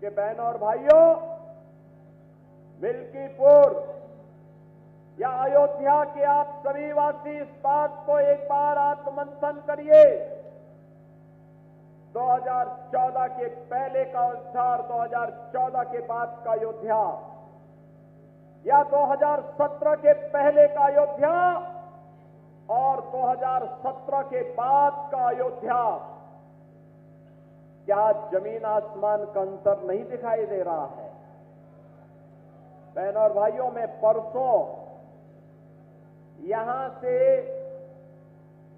कि बहनों और भाइयों, मिल्कीपुर या अयोध्या के आप सभी वासी इस बात को एक बार आत्ममंथन करिए। 2014 के पहले का अयोध्या और 2014 के बाद का अयोध्या, या 2017 के पहले का अयोध्या और 2017 के बाद का अयोध्या, क्या जमीन आसमान का अंतर नहीं दिखाई दे रहा है? बहनों और भाइयों, मैं परसों यहां से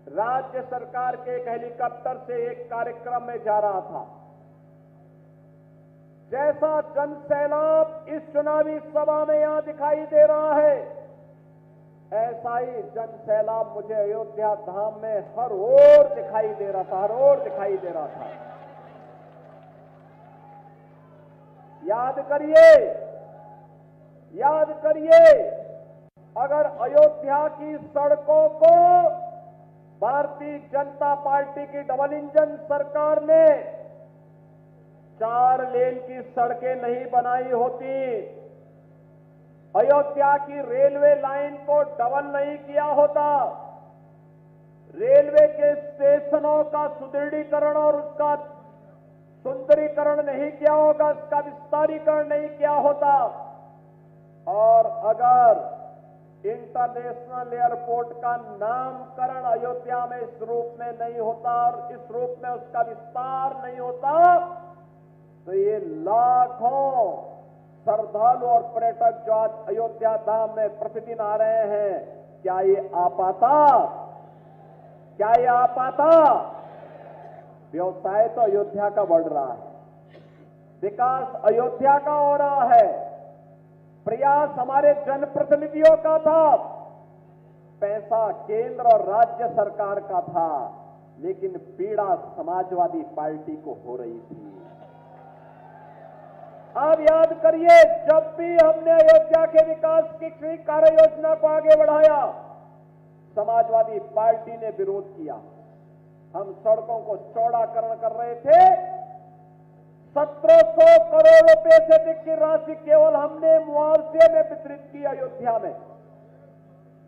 राज्य सरकार के एक हेलीकॉप्टर से एक कार्यक्रम में जा रहा था। जैसा जनसैलाब इस चुनावी सभा में यहां दिखाई दे रहा है, ऐसा ही जनसैलाब मुझे अयोध्या धाम में हर ओर दिखाई दे रहा था, हर ओर दिखाई दे रहा था। याद करिए, अगर अयोध्या की सड़कों को भारतीय जनता पार्टी की डबल इंजन सरकार ने 4 लेन की सड़कें नहीं बनाई होती, अयोध्या की रेलवे लाइन को डबल नहीं किया होता, रेलवे के स्टेशनों का सुदृढ़ीकरण और उसका सुंदरीकरण नहीं किया होगा, उसका विस्तारीकरण नहीं किया होता, और अगर इंटरनेशनल एयरपोर्ट का नामकरण अयोध्या में इस रूप में नहीं होता और इस रूप में उसका विस्तार नहीं होता, तो ये लाखों श्रद्धालु और पर्यटक जो आज अयोध्या धाम में प्रतिदिन आ रहे हैं, क्या ये आ पाता? व्यवसाय तो अयोध्या का बढ़ रहा है, विकास अयोध्या का हो रहा है, प्रयास हमारे जनप्रतिनिधियों का था, पैसा केंद्र और राज्य सरकार का था, लेकिन पीड़ा समाजवादी पार्टी को हो रही थी। आप याद करिए, जब भी हमने अयोध्या के विकास की कार्य योजना को आगे बढ़ाया, समाजवादी पार्टी ने विरोध किया। हम सड़कों को चौड़ाकरण कर रहे थे, 1700 करोड़ रुपए से अधिक की राशि केवल हमने मुआवजे में वितरित की अयोध्या में,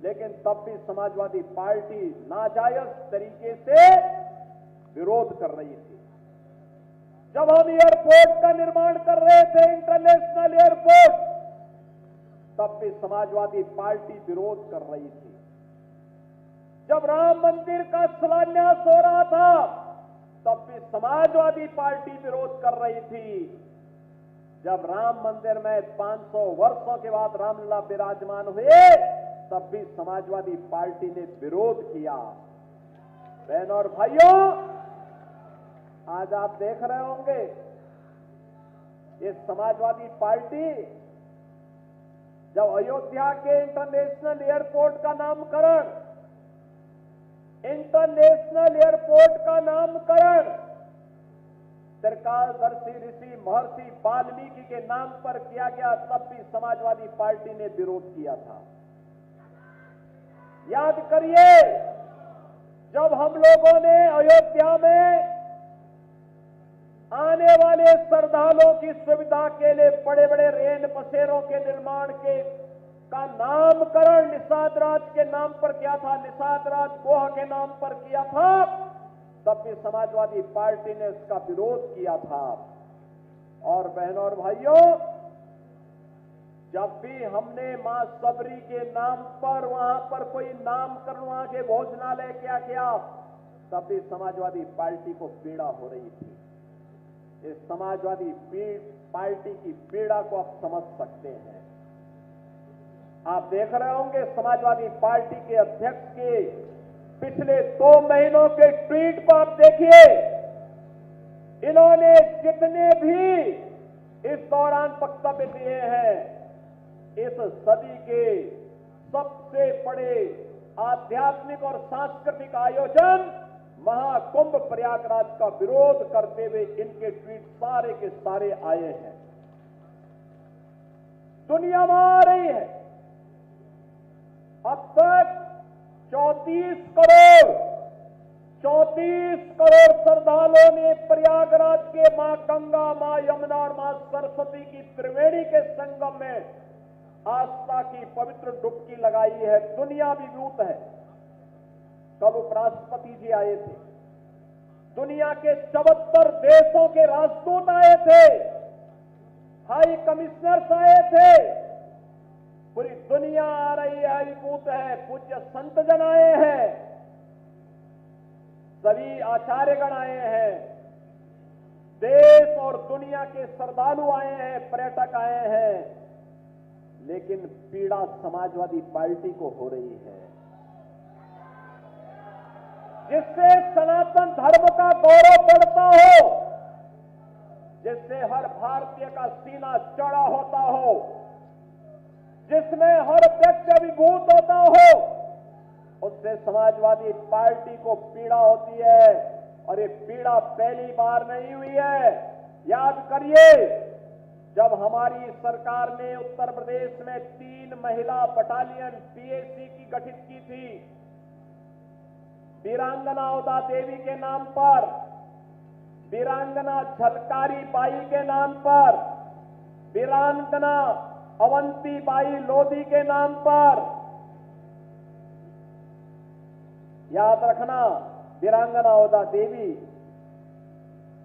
लेकिन तब भी समाजवादी पार्टी नाजायज तरीके से विरोध कर रही थी। जब हम एयरपोर्ट का निर्माण कर रहे थे, इंटरनेशनल एयरपोर्ट, तब भी समाजवादी पार्टी विरोध कर रही थी। जब राम मंदिर का शिलान्यास हो रहा था, तब भी समाजवादी पार्टी विरोध कर रही थी। जब राम मंदिर में 500 वर्षों के बाद रामलला विराजमान हुए, तब भी समाजवादी पार्टी ने विरोध किया। बहनों और भाइयों, आज आप देख रहे होंगे, ये समाजवादी पार्टी जब अयोध्या के इंटरनेशनल एयरपोर्ट का नामकरण त्रिकालदर्शी ऋषि महर्षि वाल्मीकि के नाम पर किया गया, तब भी समाजवादी पार्टी ने विरोध किया था। याद करिए, जब हम लोगों ने अयोध्या में आने वाले श्रद्धालुओं की सुविधा के लिए बड़े बड़े रेल बसेरों के निर्माण का नामकरण निषाद राज के नाम पर किया था, निषाद राज गोह के नाम पर किया था, तब भी समाजवादी पार्टी ने इसका विरोध किया था। और बहनों और भाइयों, जब भी हमने मां सबरी के नाम पर वहां पर कोई नामकरण, वहां के भोजनालय क्या किया, तब भी समाजवादी पार्टी को पीड़ा हो रही थी। इस समाजवादी पार्टी की पीड़ा को आप समझ सकते हैं। आप देख रहे होंगे, समाजवादी पार्टी के अध्यक्ष के पिछले 2 महीनों के ट्वीट को आप देखिए, इन्होंने जितने भी इस दौरान वक्तव्य दिए हैं, इस सदी के सबसे बड़े आध्यात्मिक और सांस्कृतिक आयोजन महाकुंभ प्रयागराज का विरोध करते हुए इनके ट्वीट सारे के सारे आए हैं। दुनिया में आ रही है, अब तक 34 करोड़ 34 करोड़ श्रद्धालुओं ने प्रयागराज के मां गंगा, मां यमुना और मां सरस्वती की त्रिवेणी के संगम में आस्था की पवित्र डुबकी लगाई है। दुनिया विभूत है। कल उपराष्ट्रपति जी आए थे, दुनिया के 74 देशों के राजदूत आए थे, हाई कमिश्नर्स आए थे, पूरी दुनिया आ रही है, विभूत है। पूज्य संतजन आए हैं, सभी आचार्यगण आए हैं, देश और दुनिया के श्रद्धालु आए हैं, पर्यटक आए हैं, लेकिन पीड़ा समाजवादी पार्टी को हो रही है, जिससे सनातन धर्म का गौरव बढ़ता हो, जिससे हर भारतीय का सीना चौड़ा होता हो, जिसमें हर व्यक्ति अभिभूत होता हो, उससे समाजवादी पार्टी को पीड़ा होती है। और ये पीड़ा पहली बार नहीं हुई है। याद करिए, जब हमारी सरकार ने उत्तर प्रदेश में 3 महिला बटालियन पीएसी की गठित की थी, वीरांगना उदा देवी के नाम पर, वीरांगना झलकारी बाई के नाम पर, वीरांगना अवंती बाई लोधी के नाम पर। याद रखना, वीरांगना उदा देवी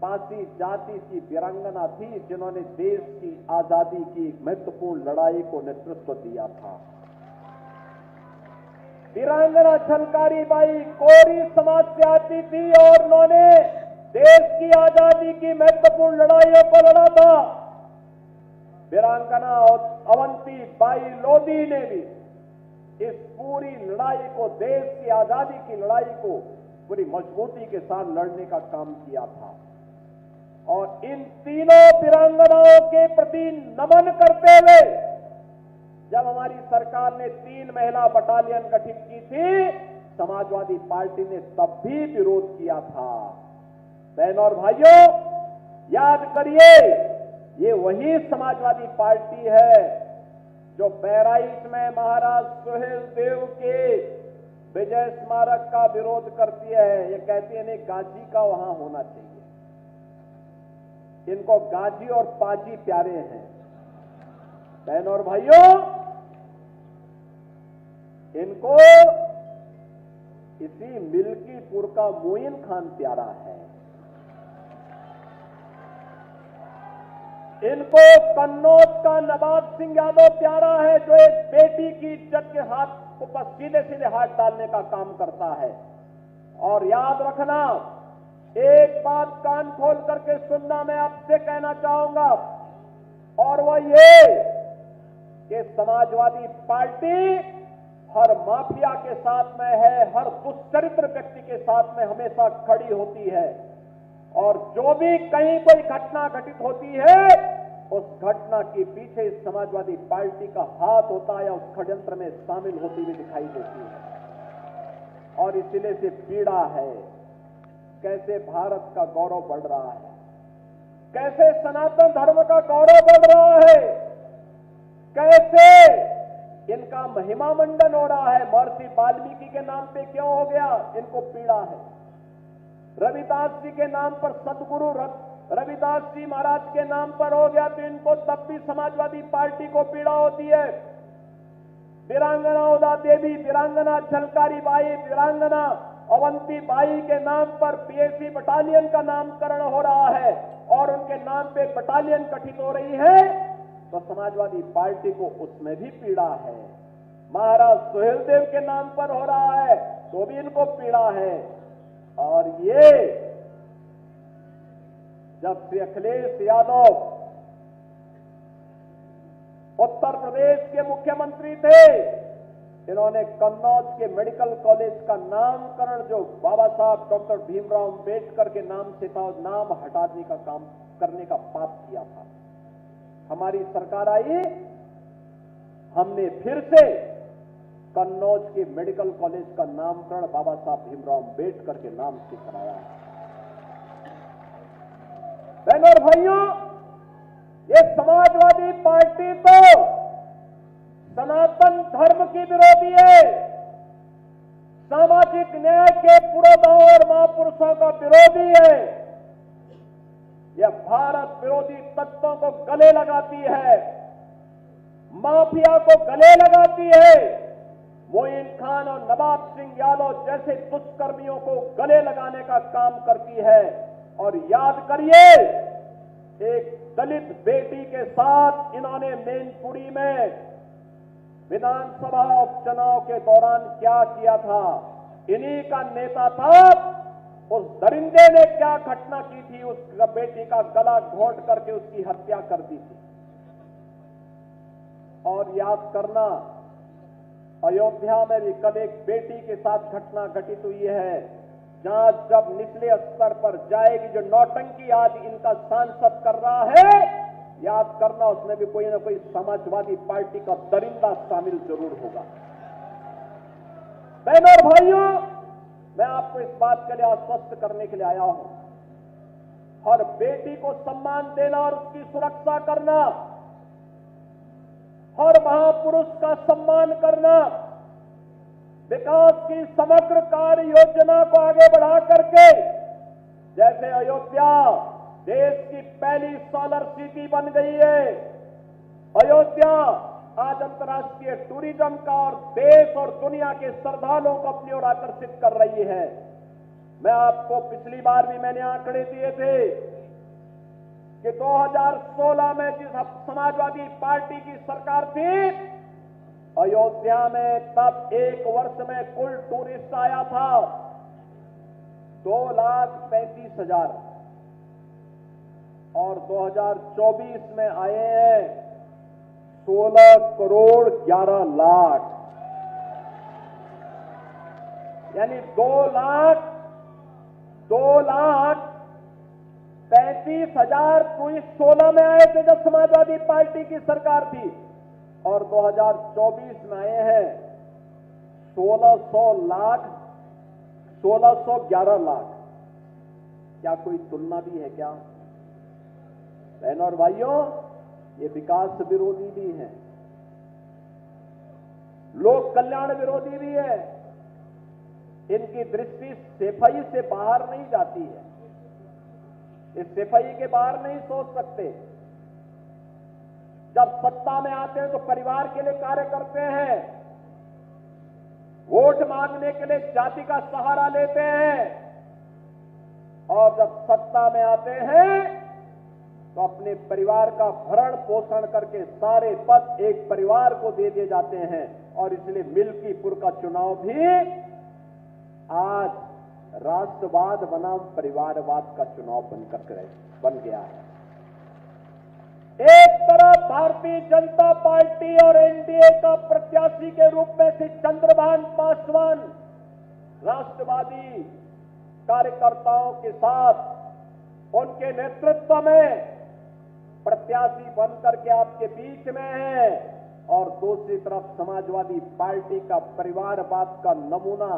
पासी जाति की वीरांगना थी, जिन्होंने देश की आजादी की महत्वपूर्ण लड़ाई को नेतृत्व दिया था। वीरांगना झलकारी बाई कोरी समाज से आती थी और उन्होंने देश की आजादी की महत्वपूर्ण लड़ाइयों को लड़ा था। वीरांगना अवंती बाई लोधी ने भी इस पूरी लड़ाई को, देश की आजादी की लड़ाई को पूरी मजबूती के साथ लड़ने का काम किया था। और इन तीनों वीरांगनाओं के प्रति नमन करते हुए जब हमारी सरकार ने 3 महिला बटालियन गठित की थी, समाजवादी पार्टी ने तब भी विरोध किया था। बहनों और भाइयों, याद करिए, ये वही समाजवादी पार्टी है जो बहराइच में महाराज सुहेलदेव के विजय स्मारक का विरोध करती है। ये कहती है नहीं, गाजी का वहां होना चाहिए। इनको गाजी और पाजी प्यारे हैं। बहनों और भाइयों, इनको इसी मिल्कीपुर का मोइन खान प्यारा है। इनको कन्नौज का नवाब सिंह यादव प्यारा है, जो एक बेटी की इज्जत के हाथ ऊपर सीधे सीधे हाथ डालने का काम करता है। और याद रखना, एक बात कान खोल करके सुनना मैं आपसे कहना चाहूंगा, और वह ये कि समाजवादी पार्टी हर माफिया के साथ में है, हर दुष्चरित्र व्यक्ति के साथ में हमेशा खड़ी होती है। और जो भी कहीं कोई घटना घटित होती है, उस घटना के पीछे इस समाजवादी पार्टी का हाथ होता है या उस षड्यंत्र में शामिल होती हुई दिखाई देती है। और इसलिए से पीड़ा है, कैसे भारत का गौरव बढ़ रहा है, कैसे सनातन धर्म का गौरव बढ़ रहा है, कैसे इनका महिमा मंडन हो रहा है। महर्षि वाल्मीकि के नाम पे क्यों हो गया, इनको पीड़ा है। रविदास जी के नाम पर, सदगुरु रविदास जी महाराज के नाम पर हो गया तो इनको तब भी समाजवादी पार्टी को पीड़ा होती है। वीरांगना उदा देवी, वीरांगना झलकारी बाई, वीरांगना अवंती बाई के नाम पर पीएसी बटालियन का नामकरण हो रहा है और उनके नाम पे बटालियन गठित हो रही है, तो समाजवादी पार्टी को उसमें भी पीड़ा है। महाराज सुहेलदेव के नाम पर हो रहा है तो भी इनको पीड़ा है। और ये जब श्री अखिलेश यादव उत्तर प्रदेश के मुख्यमंत्री थे, इन्होंने कन्नौज के मेडिकल कॉलेज का नामकरण जो बाबा साहब डॉक्टर भीमराव अंबेडकर के नाम से था, नाम हटाने का काम करने का पाप किया था। हमारी सरकार आई, हमने फिर से कन्नौज के मेडिकल कॉलेज का नामकरण बाबा साहब भीमराव अंबेडकर के नाम से कराया है। बहनों और भाइयों, ये समाजवादी पार्टी तो सनातन धर्म की विरोधी है, सामाजिक न्याय के पुरोधाओं और महापुरुषों का विरोधी है। यह भारत विरोधी तत्वों को गले लगाती है, माफिया को गले लगाती है, मोइन खान और नवाब सिंह यादव जैसे दुष्कर्मियों को गले लगाने का काम करती है। और याद करिए, एक दलित बेटी के साथ इन्होंने मैनपुरी में विधानसभा उपचुनाव के दौरान क्या किया था। इन्हीं का नेता था। उस दरिंदे ने क्या घटना की थी, उस बेटी का गला घोंट करके उसकी हत्या कर दी थी। और याद करना, अयोध्या में भी कल एक बेटी के साथ घटना घटित हुई है, जहां जब निचले स्तर पर जाएगी, जो नौटंकी आज इनका सांसद कर रहा है, याद करना उसमें भी कोई ना कोई समाजवादी पार्टी का दरिंदा शामिल जरूर होगा। बहनों और भाइयों, मैं आपको इस बात के लिए आश्वस्त करने के लिए आया हूं, हर बेटी को सम्मान देना और उसकी सुरक्षा करना, हर महापुरुष का सम्मान करना, विकास की समग्र कार्य योजना को आगे बढ़ा करके, जैसे अयोध्या देश की पहली सोलर सिटी बन गई है, अयोध्या आज अंतर्राष्ट्रीय टूरिज्म का और देश और दुनिया के श्रद्धालुओं को अपनी ओर आकर्षित कर रही है। मैं आपको पिछली बार भी मैंने आंकड़े दिए थे कि 2016 में जिस समाजवादी पार्टी की सरकार थी, अयोध्या में तब एक वर्ष में कुल टूरिस्ट आया था 2,35,000 और 2024 में आए हैं 16 करोड़ 11 लाख, यानी 2,35,000 टूरिस्ट 16 में आए थे जब समाजवादी पार्टी की सरकार थी, और 2024 में आए हैं 1611 लाख। क्या कोई तुलना भी है क्या? बहनों और भाइयों, ये विकास विरोधी भी है, लोक कल्याण विरोधी भी है। इनकी दृष्टि सफाई से बाहर नहीं जाती है, इस सफाई के बाहर नहीं सोच सकते। जब सत्ता में आते हैं तो परिवार के लिए कार्य करते हैं, वोट मांगने के लिए जाति का सहारा लेते हैं, और जब सत्ता में आते हैं तो अपने परिवार का भरण पोषण करके सारे पद एक परिवार को दे दिए जाते हैं। और इसलिए मिल्कीपुर का चुनाव भी आज राष्ट्रवाद बनाम परिवारवाद का चुनाव बन गया है। एक तरफ भारतीय जनता पार्टी और एनडीए का प्रत्याशी के रूप में श्री चंद्रभान पासवान राष्ट्रवादी कार्यकर्ताओं के साथ उनके नेतृत्व में प्रत्याशी बनकर के आपके बीच में है, और दूसरी तरफ समाजवादी पार्टी का परिवारवाद का नमूना,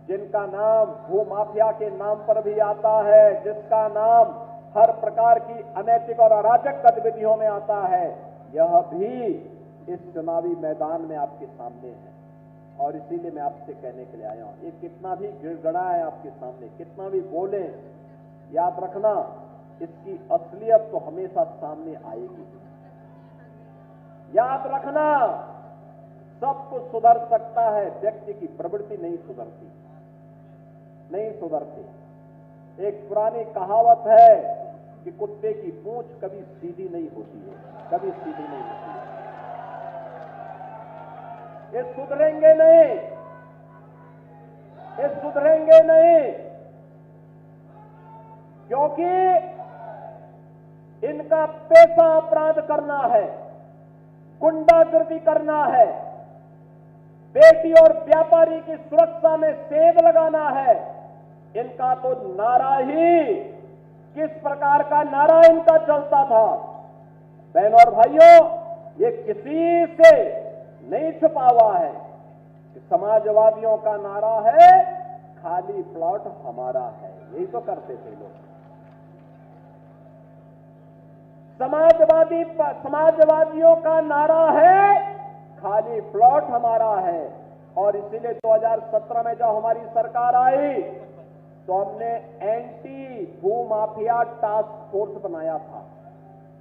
जिनका नाम भूमाफिया के नाम पर भी आता है, जिसका नाम हर प्रकार की अनैतिक और अराजक गतिविधियों में आता है, यह भी इस चुनावी मैदान में आपके सामने है। और इसीलिए मैं आपसे कहने के लिए आया हूं, ये कितना भी गिड़गड़ा है आपके सामने, कितना भी बोले, याद रखना इसकी असलियत तो हमेशा सामने आएगी। याद रखना, सब कुछ सुधर सकता है, व्यक्ति की प्रवृत्ति नहीं सुधरती। एक पुरानी कहावत है कि कुत्ते की पूंछ कभी सीधी नहीं होती है, कभी सीधी नहीं होती है। ये सुधरेंगे नहीं, क्योंकि इनका पेशा अपराध करना है, गुंडागर्दी करना है, बेटी और व्यापारी की सुरक्षा में सेंध लगाना है। इनका तो नारा ही किस प्रकार का नारा इनका चलता था। बहनों और भाइयों, ये किसी से नहीं छुपा हुआ है कि समाजवादियों का नारा है खाली प्लॉट हमारा है, यही तो करते थे लोग। समाजवादियों का नारा है खाली प्लॉट हमारा है, और इसीलिए 2017 में जब हमारी सरकार आई तो हमने एंटी भू माफिया टास्क फोर्स बनाया था।